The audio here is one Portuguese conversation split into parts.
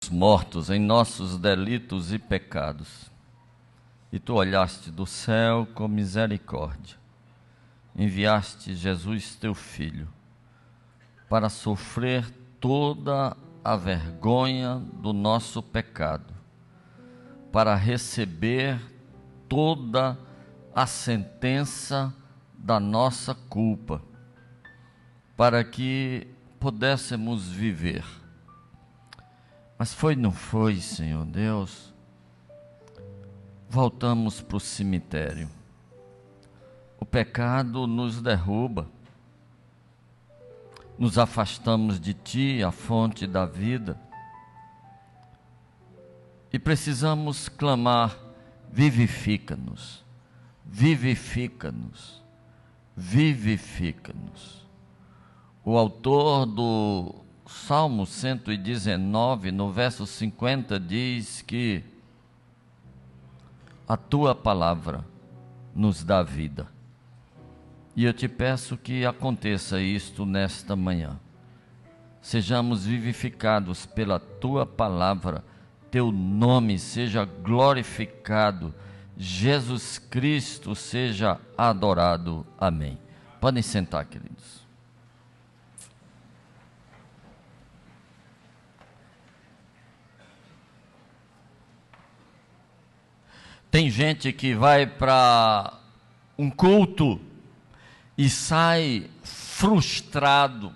mortos em nossos delitos e pecados, e tu olhaste do céu com misericórdia, enviaste Jesus teu Filho, para sofrer toda a vergonha do nosso pecado, para receber toda a sentença da nossa culpa, para que pudéssemos viver. Mas não foi, Senhor Deus, voltamos para o cemitério. O pecado nos derruba, nos afastamos de Ti, a fonte da vida, e precisamos clamar: vivifica-nos, vivifica-nos, vivifica-nos. O autor do Salmo 119, no verso 50, diz que a Tua palavra nos dá vida. E eu te peço que aconteça isto nesta manhã. Sejamos vivificados pela Tua palavra, Teu nome seja glorificado, Jesus Cristo seja adorado. Amém. Podem sentar, queridos. Tem gente que vai para um culto e sai frustrado,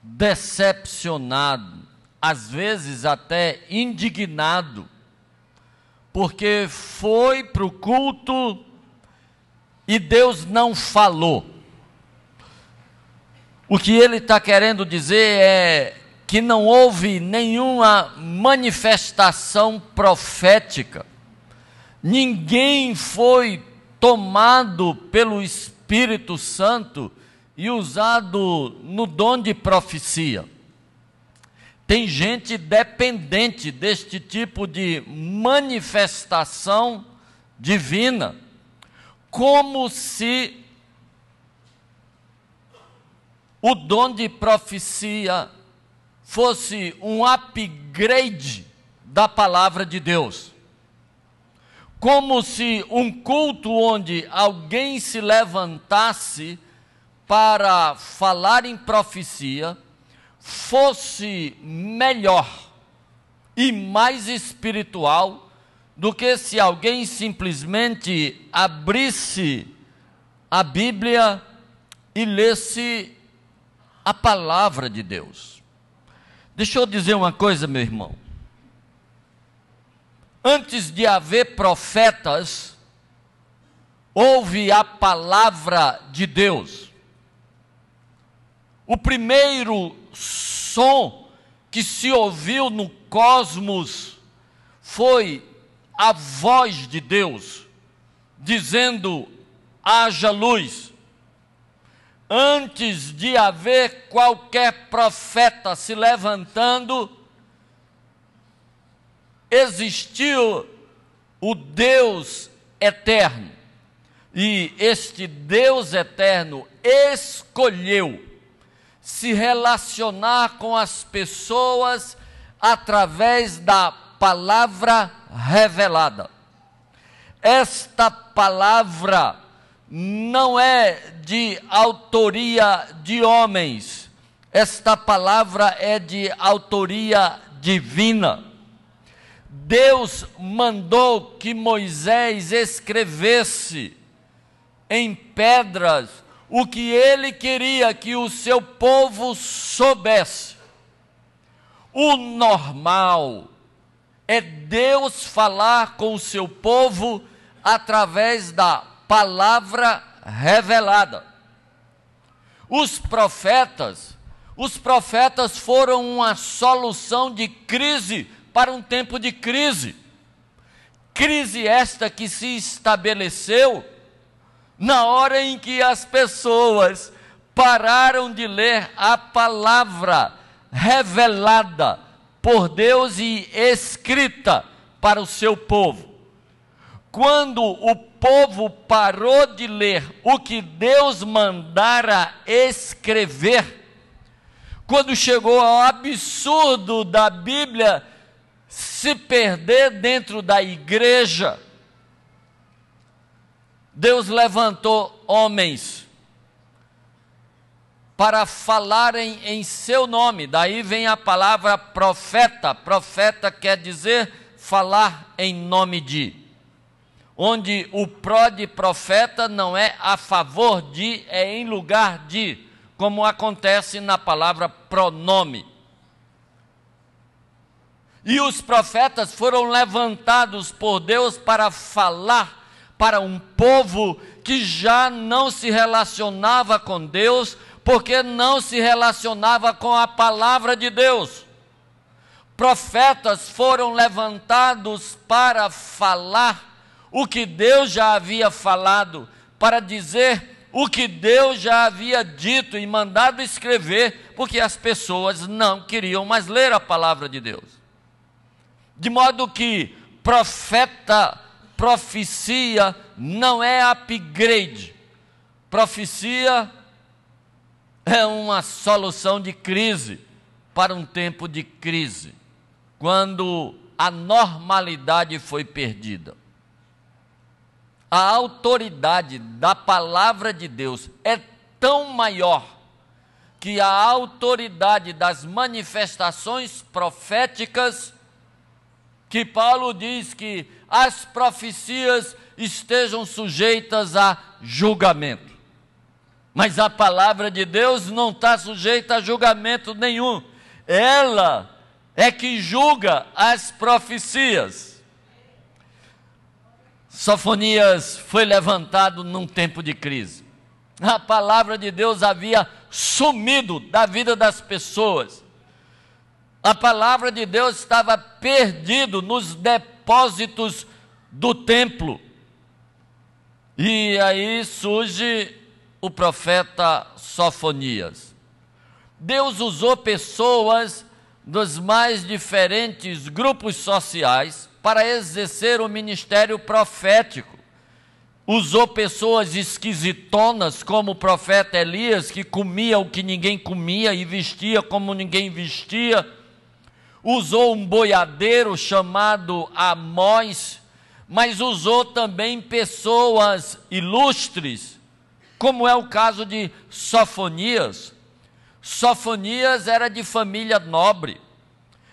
decepcionado, às vezes até indignado, porque foi para o culto e Deus não falou. O que ele está querendo dizer é que não houve nenhuma manifestação profética. Ninguém foi tomado pelo Espírito Santo e usado no dom de profecia. Tem gente dependente deste tipo de manifestação divina, como se o dom de profecia fosse um upgrade da palavra de Deus. Como se um culto onde alguém se levantasse para falar em profecia fosse melhor e mais espiritual do que se alguém simplesmente abrisse a Bíblia e lesse a palavra de Deus. Deixa eu dizer uma coisa, meu irmão. Antes de haver profetas, houve a palavra de Deus. O primeiro som que se ouviu no cosmos foi a voz de Deus, dizendo: haja luz. Antes de haver qualquer profeta se levantando, existiu o Deus eterno, e este Deus eterno escolheu se relacionar com as pessoas através da palavra revelada. Esta palavra não é de autoria de homens, esta palavra é de autoria divina. Deus mandou que Moisés escrevesse em pedras o que ele queria que o seu povo soubesse. O normal é Deus falar com o seu povo através da palavra revelada. Os profetas foram uma solução de crise para um tempo de crise. Crise esta que se estabeleceu na hora em que as pessoas pararam de ler a palavra revelada por Deus e escrita para o seu povo. Quando o povo parou de ler o que Deus mandara escrever, quando chegou ao absurdo da Bíblia se perder dentro da igreja, Deus levantou homens para falarem em seu nome. Daí vem a palavra profeta. Profeta quer dizer falar em nome de. Onde o pró de profeta não é a favor de, é em lugar de, como acontece na palavra pronome. E os profetas foram levantados por Deus para falar para um povo que já não se relacionava com Deus, porque não se relacionava com a palavra de Deus. Profetas foram levantados para falar o que Deus já havia falado, para dizer o que Deus já havia dito e mandado escrever, porque as pessoas não queriam mais ler a palavra de Deus. De modo que profecia não é upgrade. Profecia é uma solução de crise, para um tempo de crise, quando a normalidade foi perdida. A autoridade da palavra de Deus é tão maior que a autoridade das manifestações proféticas, que Paulo diz que as profecias estejam sujeitas a julgamento. Mas a palavra de Deus não está sujeita a julgamento nenhum. Ela é que julga as profecias. Sofonias foi levantado num tempo de crise. A palavra de Deus havia sumido da vida das pessoas. A palavra de Deus estava perdida nos depósitos do templo. E aí surge o profeta Sofonias. Deus usou pessoas dos mais diferentes grupos sociais para exercer o ministério profético. Usou pessoas esquisitonas, como o profeta Elias, que comia o que ninguém comia e vestia como ninguém vestia. Usou um boiadeiro chamado Amós, mas usou também pessoas ilustres, como é o caso de Sofonias. Sofonias era de família nobre.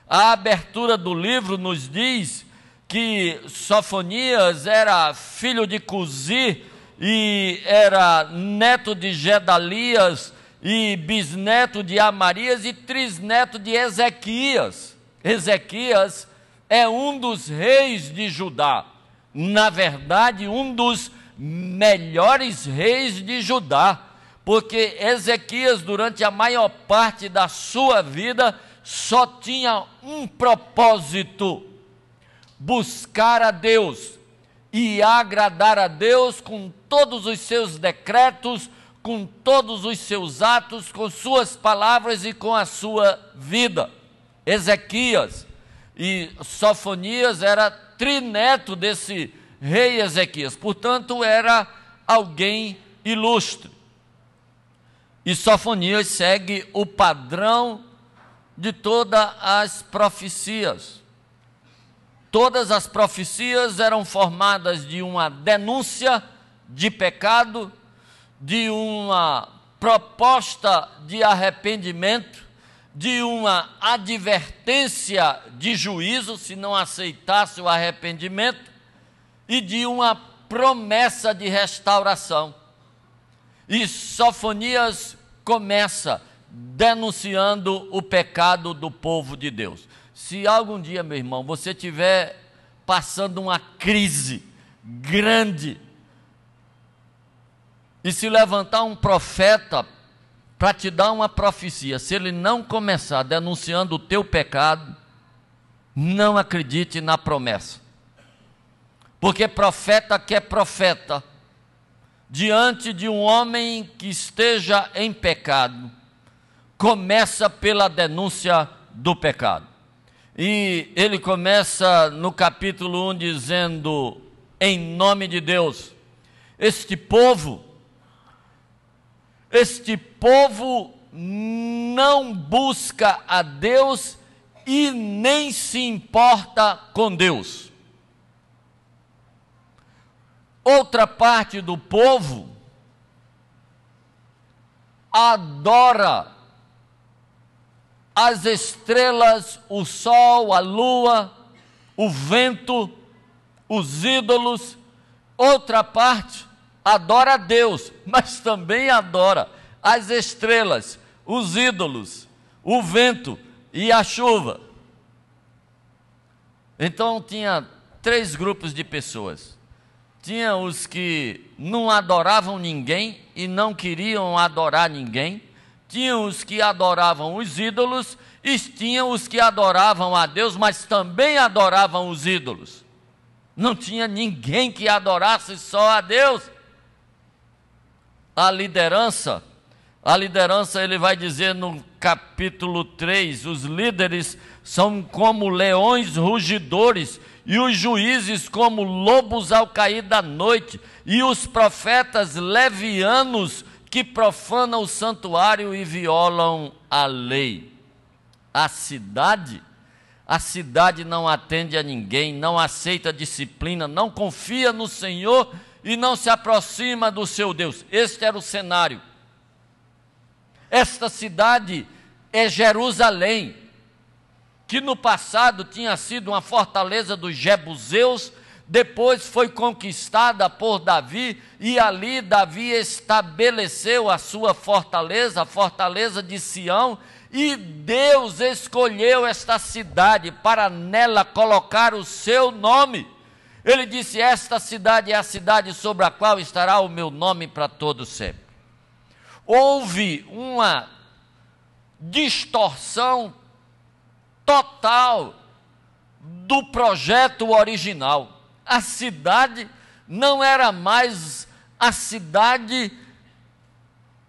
A abertura do livro nos diz que Sofonias era filho de Cusi e era neto de Gedalias e bisneto de Amarias e trisneto de Ezequias. Ezequias é um dos reis de Judá, na verdade um dos melhores reis de Judá, porque Ezequias durante a maior parte da sua vida só tinha um propósito: buscar a Deus e agradar a Deus com todos os seus decretos, com todos os seus atos, com suas palavras e com a sua vida. Ezequias e Sofonias era trineto desse rei Ezequias, portanto era alguém ilustre. E Sofonias segue o padrão de todas as profecias. Todas as profecias eram formadas de uma denúncia de pecado, de uma proposta de arrependimento, de uma advertência de juízo, se não aceitasse o arrependimento, e de uma promessa de restauração. E Sofonias começa denunciando o pecado do povo de Deus. Se algum dia, meu irmão, você estiver passando uma crise grande, e se levantar um profeta para te dar uma profecia, se ele não começar denunciando o teu pecado, não acredite na promessa. Porque profeta quer profeta. Diante de um homem que esteja em pecado, começa pela denúncia do pecado. E ele começa no capítulo 1 dizendo: em nome de Deus, este povo não busca a Deus e nem se importa com Deus. Outra parte do povo adora as estrelas, o sol, a lua, o vento, os ídolos. Outra parte adora a Deus, mas também adora as estrelas, os ídolos, o vento e a chuva. Então tinha 3 grupos de pessoas. Tinha os que não adoravam ninguém e não queriam adorar ninguém. Tinha os que adoravam os ídolos e tinha os que adoravam a Deus, mas também adoravam os ídolos. Não tinha ninguém que adorasse só a Deus. A liderança, ele vai dizer no capítulo 3, os líderes são como leões rugidores, e os juízes como lobos ao cair da noite, e os profetas levianos que profanam o santuário e violam a lei. A cidade não atende a ninguém, não aceita disciplina, não confia no Senhor e não se aproxima do seu Deus. Este era o cenário. Esta cidade é Jerusalém, que no passado tinha sido uma fortaleza dos jebuseus, depois foi conquistada por Davi, e ali Davi estabeleceu a sua fortaleza, a fortaleza de Sião, e Deus escolheu esta cidade para nela colocar o seu nome. Ele disse: esta cidade é a cidade sobre a qual estará o meu nome para todo sempre. Houve uma distorção total do projeto original. A cidade não era mais a cidade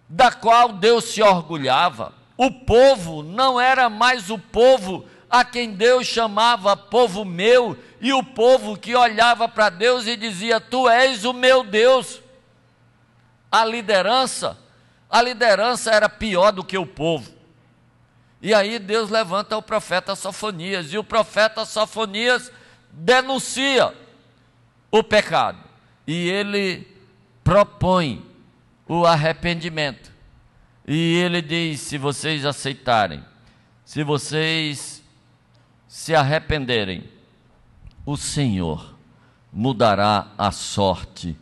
da qual Deus se orgulhava. O povo não era mais o povo a quem Deus chamava povo meu, e o povo que olhava para Deus e dizia: tu és o meu Deus. A liderança era pior do que o povo. E aí Deus levanta o profeta Sofonias, e o profeta Sofonias denuncia o pecado, e ele propõe o arrependimento, e ele diz: se vocês aceitarem, se vocês se arrependerem, o Senhor mudará a sorte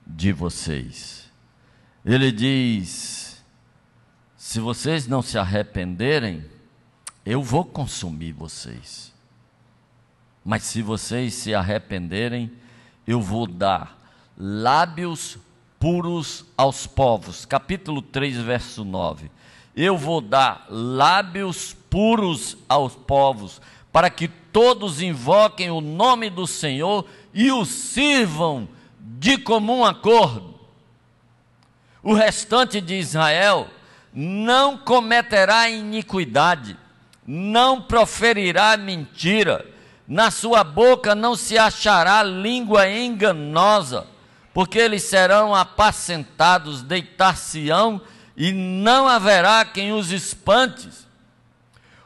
de vocês. Ele diz: se vocês não se arrependerem, eu vou consumir vocês. Mas se vocês se arrependerem, eu vou dar lábios puros aos povos. Capítulo 3, verso 9. Eu vou dar lábios puros aos povos, para que todos invoquem o nome do Senhor e o sirvam de comum acordo. O restante de Israel não cometerá iniquidade, não proferirá mentira, na sua boca não se achará língua enganosa, porque eles serão apacentados, deitar-se-ão, e não haverá quem os espante.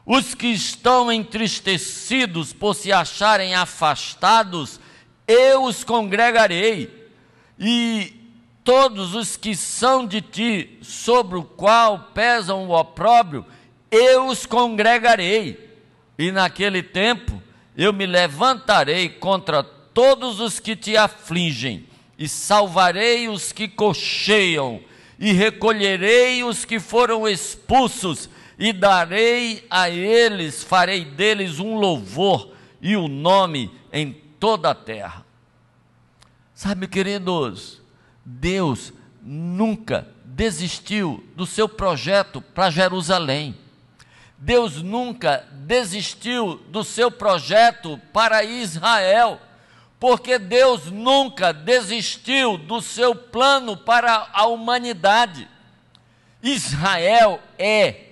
Os que estão entristecidos por se acharem afastados, eu os congregarei, e todos os que são de ti, sobre o qual pesam o opróbrio, eu os congregarei, e naquele tempo eu me levantarei contra todos os que te afligem, e salvarei os que cocheiam, e recolherei os que foram expulsos, e darei a eles, farei deles um louvor, e o nome em toda a terra. Sabe, queridos, Deus nunca desistiu do seu projeto para Jerusalém. Deus nunca desistiu do seu projeto para Israel, porque Deus nunca desistiu do seu plano para a humanidade. Israel é,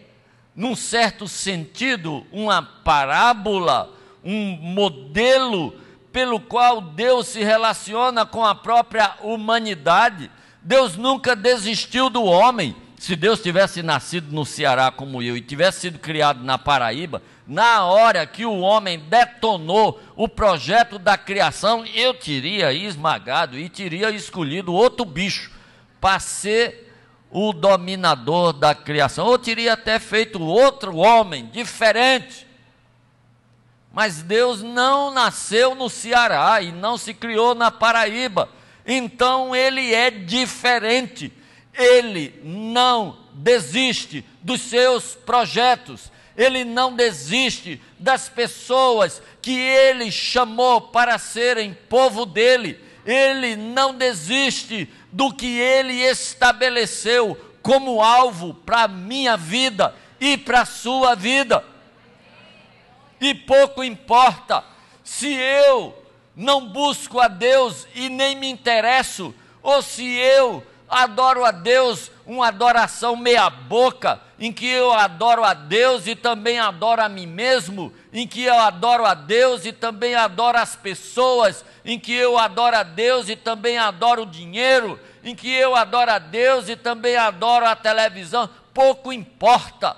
num certo sentido, uma parábola, um modelo pelo qual Deus se relaciona com a própria humanidade. Deus nunca desistiu do homem. Se Deus tivesse nascido no Ceará como eu e tivesse sido criado na Paraíba, na hora que o homem detonou o projeto da criação, eu teria esmagado e teria escolhido outro bicho para ser o dominador da criação, ou teria até feito outro homem diferente. Mas Deus não nasceu no Ceará e não se criou na Paraíba, então ele é diferente. Ele não desiste dos seus projetos, ele não desiste das pessoas que ele chamou para serem povo dele, ele não desiste do que ele estabeleceu como alvo para a minha vida e para a sua vida. E pouco importa se eu não busco a Deus e nem me interesso, ou se eu adoro a Deus, uma adoração meia boca, em que eu adoro a Deus e também adoro a mim mesmo, em que eu adoro a Deus e também adoro as pessoas, em que eu adoro a Deus e também adoro o dinheiro, em que eu adoro a Deus e também adoro a televisão, pouco importa.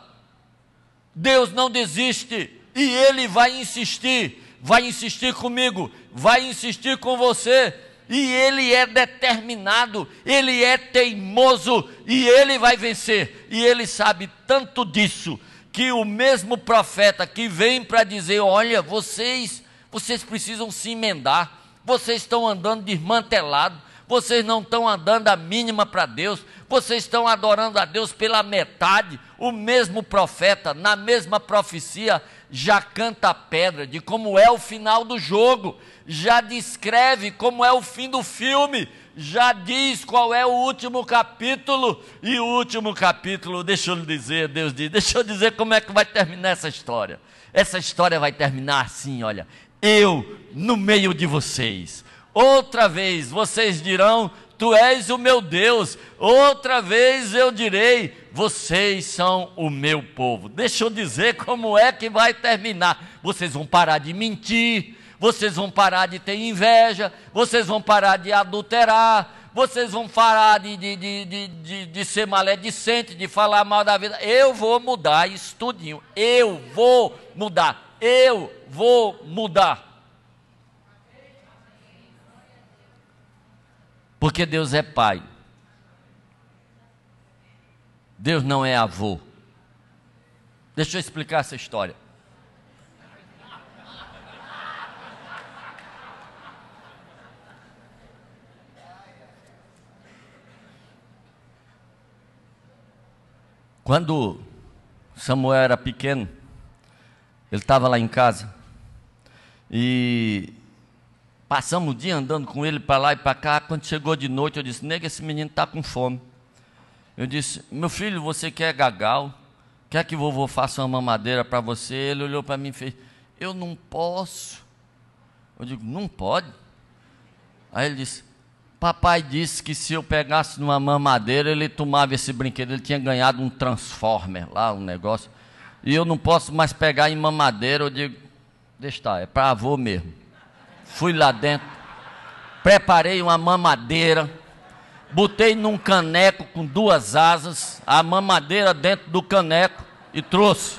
Deus não desiste e Ele vai insistir comigo, vai insistir com você. E ele é determinado, ele é teimoso e ele vai vencer. E ele sabe tanto disso, que o mesmo profeta que vem para dizer, olha, vocês precisam se emendar, vocês estão andando desmantelados, vocês não estão andando a mínima para Deus, vocês estão adorando a Deus pela metade. O mesmo profeta, na mesma profecia, já canta a pedra de como é o final do jogo, já descreve como é o fim do filme, já diz qual é o último capítulo, e o último capítulo, deixa eu lhe dizer, Deus diz, deixa eu dizer como é que vai terminar essa história. Essa história vai terminar assim, olha, eu no meio de vocês, outra vez vocês dirão, tu és o meu Deus, outra vez eu direi, vocês são o meu povo. Deixa eu dizer como é que vai terminar, vocês vão parar de mentir, vocês vão parar de ter inveja, vocês vão parar de adulterar, vocês vão parar de ser maledicente, de falar mal da vida. Eu vou mudar isso tudinho, eu vou mudar. Porque Deus é pai, Deus não é avô. Deixa eu explicar essa história. Quando Samuel era pequeno, ele estava lá em casa e passamos o dia andando com ele para lá e para cá. Quando chegou de noite, eu disse, nega, esse menino está com fome. Eu disse, meu filho, você quer gagal? Quer que vovô faça uma mamadeira para você? Ele olhou para mim e fez, eu não posso. Eu digo, não pode? Aí ele disse, papai disse que se eu pegasse numa mamadeira, ele tomava esse brinquedo. Ele tinha ganhado um Transformer lá, um negócio. E eu não posso mais pegar em mamadeira. Eu digo, deixa estar, é para avô mesmo. Fui lá dentro, preparei uma mamadeira, botei num caneco com 2 asas, a mamadeira dentro do caneco e trouxe.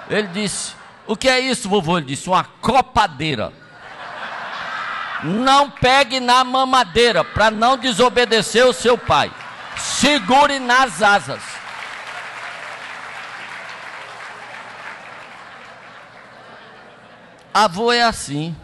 Ele disse, o que é isso, vovô? Ele disse, uma copadeira. Não pegue na mamadeira para não desobedecer o seu pai. Segure nas asas. Avô é assim.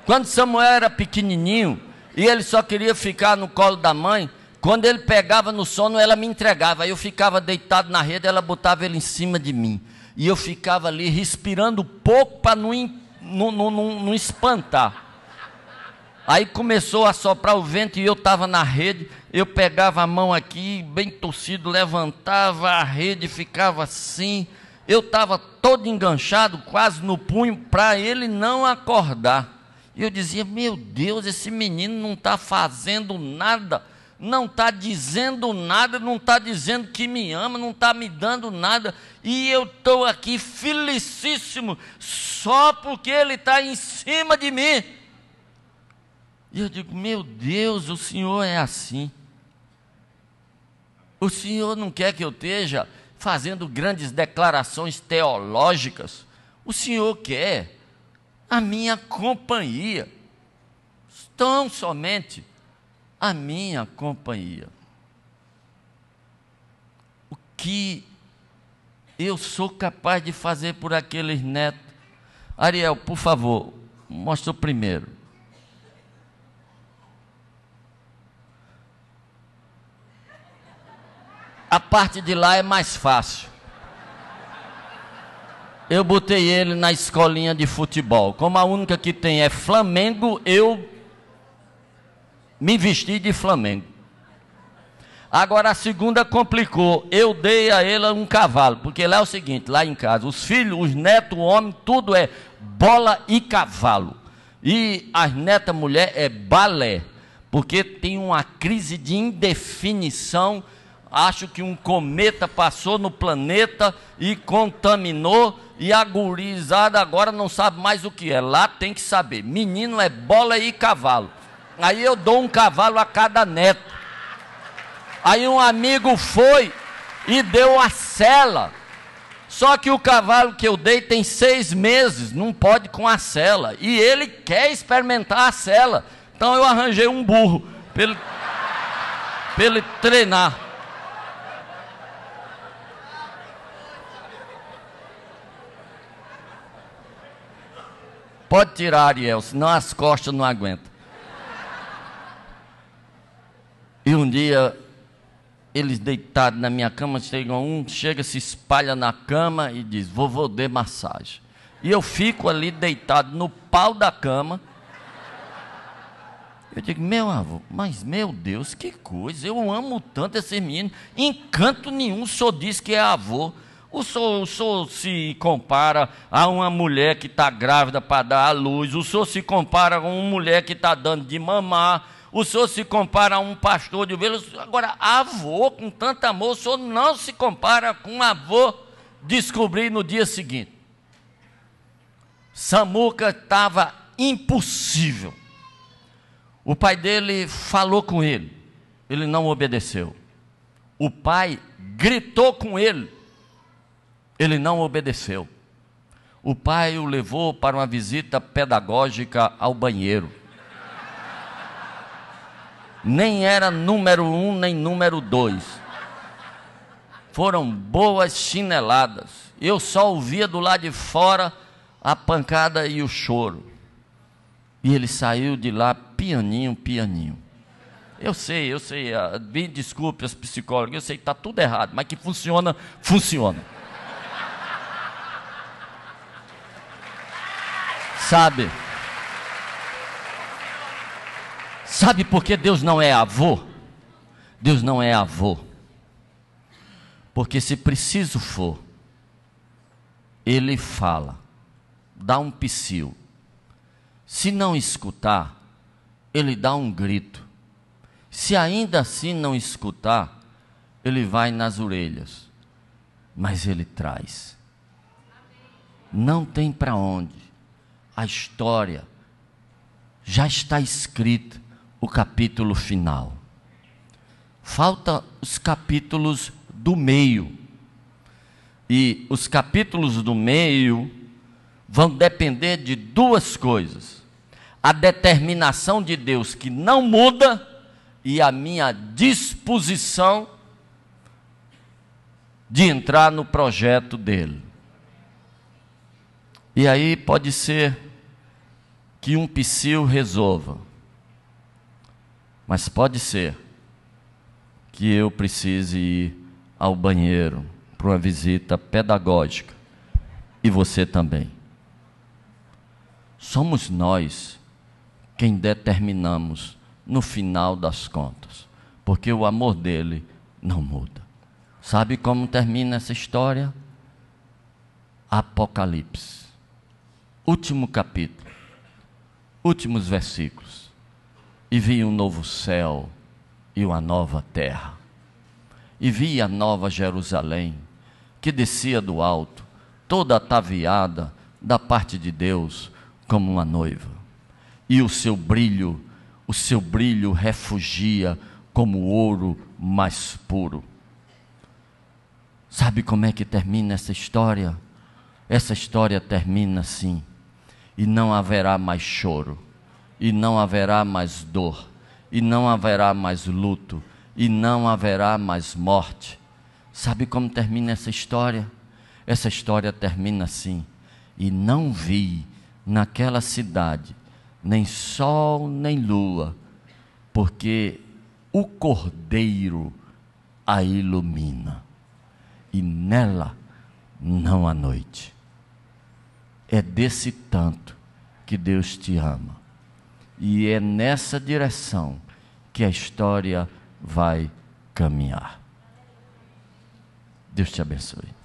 Quando Samuel era pequenininho e ele só queria ficar no colo da mãe, quando ele pegava no sono, ela me entregava. Aí eu ficava deitado na rede, ela botava ele em cima de mim. E eu ficava ali respirando pouco para não espantar. Aí começou a soprar o vento e eu estava na rede, eu pegava a mão aqui, bem torcido, levantava a rede, ficava assim, eu estava todo enganchado, quase no punho, para ele não acordar. E eu dizia, meu Deus, esse menino não está fazendo nada, não está dizendo nada, não está dizendo que me ama, não está me dando nada, e eu estou aqui felicíssimo, só porque ele está em cima de mim. E eu digo, meu Deus, o Senhor é assim. O Senhor não quer que eu esteja fazendo grandes declarações teológicas. O Senhor quer a minha companhia. Tão somente a minha companhia. O que eu sou capaz de fazer por aqueles netos? Ariel, por favor, mostra o primeiro. A parte de lá é mais fácil. Eu botei ele na escolinha de futebol. Como a única que tem é Flamengo, eu me vesti de Flamengo. Agora a segunda complicou. Eu dei a ela um cavalo, porque lá é o seguinte, lá em casa, os filhos, os netos, o homem, tudo é bola e cavalo. E as netas mulher é balé, porque tem uma crise de indefinição. Acho que um cometa passou no planeta e contaminou, e a gurizada agora não sabe mais o que é. Lá tem que saber. Menino é bola e cavalo. Aí eu dou um cavalo a cada neto. Aí um amigo foi e deu a sela. Só que o cavalo que eu dei tem 6 meses, não pode com a sela. E ele quer experimentar a sela. Então eu arranjei um burro para ele treinar. Pode tirar, Ariel, senão as costas não aguentam. E um dia, eles deitados na minha cama, chega, se espalha na cama e diz, vovô, dê massagem. E eu fico ali deitado no pau da cama. Eu digo, meu avô, mas meu Deus, que coisa, eu amo tanto esse menino, em canto nenhum o senhor diz que é avô. O senhor se compara a uma mulher que está grávida para dar à luz, o senhor se compara a uma mulher que está dando de mamar, o senhor se compara a um pastor de ovelhas. Agora, avô, com tanto amor, o senhor não se compara com um avô. Descobri no dia seguinte. Samuca estava impossível. O pai dele falou com ele, ele não obedeceu. O pai gritou com ele, ele não obedeceu. O pai o levou para uma visita pedagógica ao banheiro. Nem era número 1, nem número 2. Foram boas chineladas. Eu só ouvia do lado de fora a pancada e o choro. E ele saiu de lá pianinho, pianinho. Eu sei, me desculpe as psicólogas, eu sei que está tudo errado, mas que funciona, funciona. Sabe por que Deus não é avô? Deus não é avô. Porque se preciso for, Ele fala, dá um psiu. Se não escutar, Ele dá um grito. Se ainda assim não escutar, Ele vai nas orelhas. Mas Ele traz. Não tem para onde. A história já está escrita, o capítulo final. Falta os capítulos do meio. E os capítulos do meio vão depender de 2 coisas: a determinação de Deus que não muda e a minha disposição de entrar no projeto dele. E aí pode ser que um psiu resolva, mas pode ser que eu precise ir ao banheiro para uma visita pedagógica, e você também. Somos nós quem determinamos no final das contas, porque o amor dele não muda. Sabe como termina essa história? Apocalipse, último capítulo, últimos versículos. E vi um novo céu e uma nova terra. E vi a nova Jerusalém, que descia do alto, toda ataviada da parte de Deus, como uma noiva. E o seu brilho refugia como ouro mais puro. Sabe como é que termina essa história? Essa história termina assim: e não haverá mais choro, e não haverá mais dor, e não haverá mais luto, e não haverá mais morte. Sabe como termina essa história? Essa história termina assim: e não vi naquela cidade nem sol nem lua, porque o Cordeiro a ilumina, e nela não há noite. É desse tanto que Deus te ama, e é nessa direção que a história vai caminhar. Deus te abençoe.